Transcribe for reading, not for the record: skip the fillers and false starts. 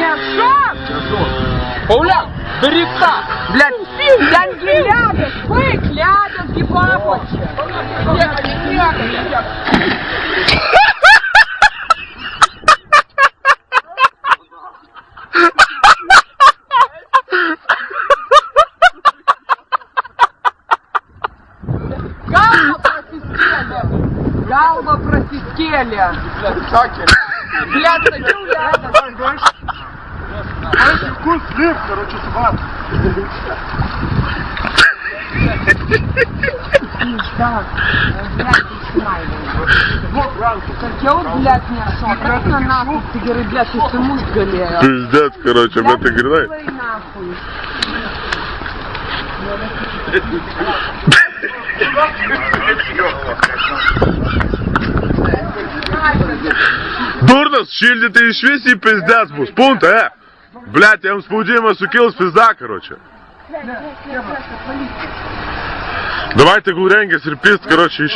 Мешок! Пауляк, берега! Блядь, янки лядят, бык лядят, гибапочек. Галва просискели. Блядь, садил рядом. Короче, вкус слив, короче, собак. Так, блядь, снимай. Хотел, блядь, не шок. На нахуй, ты говоришь, блядь, если муж галея. Пиздец, короче, блядь, ты говоришь. Нахуй. Дурно, шильдите и швеси пиздец, бус, пункт, Блядь, я вам спудимо сукил с пизда, короче. Давайте гуренги, серпист, короче, еще.